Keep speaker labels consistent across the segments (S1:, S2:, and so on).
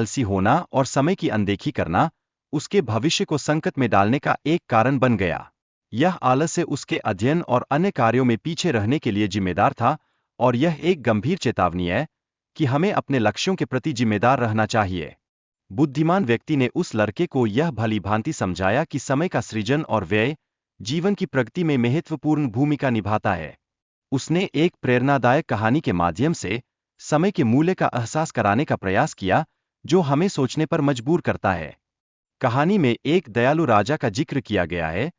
S1: आलसी होना और समय की अनदेखी करना उसके भविष्य को संकट में डालने का एक कारण बन गया। यह आलस्य उसके अध्ययन और अन्य कार्यों में पीछे रहने के लिए जिम्मेदार था, और यह एक गंभीर चेतावनी है कि हमें अपने लक्ष्यों के प्रति जिम्मेदार रहना चाहिए। बुद्धिमान व्यक्ति ने उस लड़के को यह भली भांति समझाया कि समय का सृजन और व्यय जीवन की प्रगति में महत्वपूर्ण भूमिका निभाता है। उसने एक प्रेरणादायक कहानी के माध्यम से समय के मूल्य का एहसास कराने का प्रयास किया, जो हमें सोचने पर मजबूर करता है। कहानी में एक दयालु राजा का जिक्र किया गया है,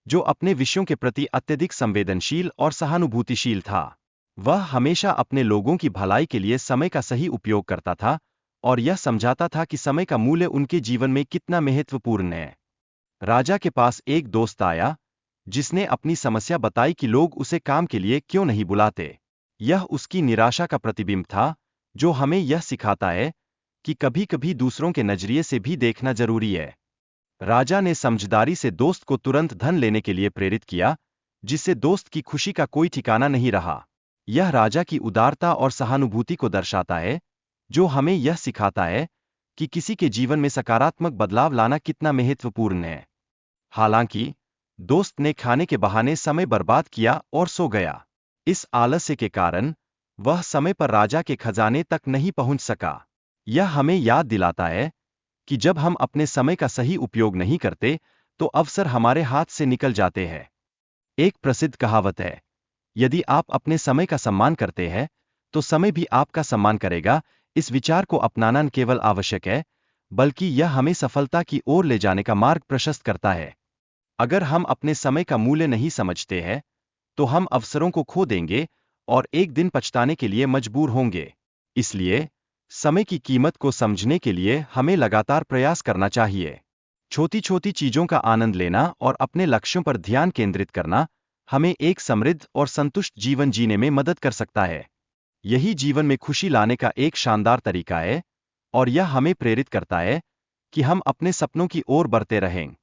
S1: जो अपने विषयों के प्रति अत्यधिक संवेदनशील और सहानुभूतिशील था। वह हमेशा अपने लोगों की भलाई के लिए समय का सही उपयोग करता था और यह समझाता था कि समय का मूल्य उनके जीवन में कितना महत्वपूर्ण है। राजा के पास एक दोस्त आया, जिसने अपनी समस्या बताई कि लोग उसे काम के लिए क्यों नहीं बुलाते। यह उसकी निराशा का प्रतिबिंब था, जो हमें यह सिखाता है कि कभी-कभी दूसरों के नजरिए से भी देखना जरूरी है। राजा ने समझदारी से दोस्त को तुरंत धन लेने के लिए प्रेरित किया, जिससे दोस्त की खुशी का कोई ठिकाना नहीं रहा। यह राजा की उदारता और सहानुभूति को दर्शाता है, जो हमें यह सिखाता है कि किसी के जीवन में सकारात्मक बदलाव लाना कितना महत्वपूर्ण है। हालांकि दोस्त ने खाने के बहाने समय बर्बाद किया और सो गया। इस आलस्य के कारण वह समय पर राजा के खजाने तक नहीं पहुंच सका। यह हमें याद दिलाता है कि जब हम अपने समय का सही उपयोग नहीं करते, तो अवसर हमारे हाथ से निकल जाते हैं। एक प्रसिद्ध कहावत है, यदि आप अपने समय का सम्मान करते हैं, तो समय भी आपका सम्मान करेगा। इस विचार को अपनाना न केवल आवश्यक है, बल्कि यह हमें सफलता की ओर ले जाने का मार्ग प्रशस्त करता है। अगर हम अपने समय का मूल्य नहीं समझते हैं, तो हम अवसरों को खो देंगे और एक दिन पछताने के लिए मजबूर होंगे। इसलिए समय की कीमत को समझने के लिए हमें लगातार प्रयास करना चाहिए। छोटी छोटी चीजों का आनंद लेना और अपने लक्ष्यों पर ध्यान केंद्रित करना हमें एक समृद्ध और संतुष्ट जीवन जीने में मदद कर सकता है। यही जीवन में खुशी लाने का एक शानदार तरीका है, और यह हमें प्रेरित करता है कि हम अपने सपनों की ओर बढ़ते रहें।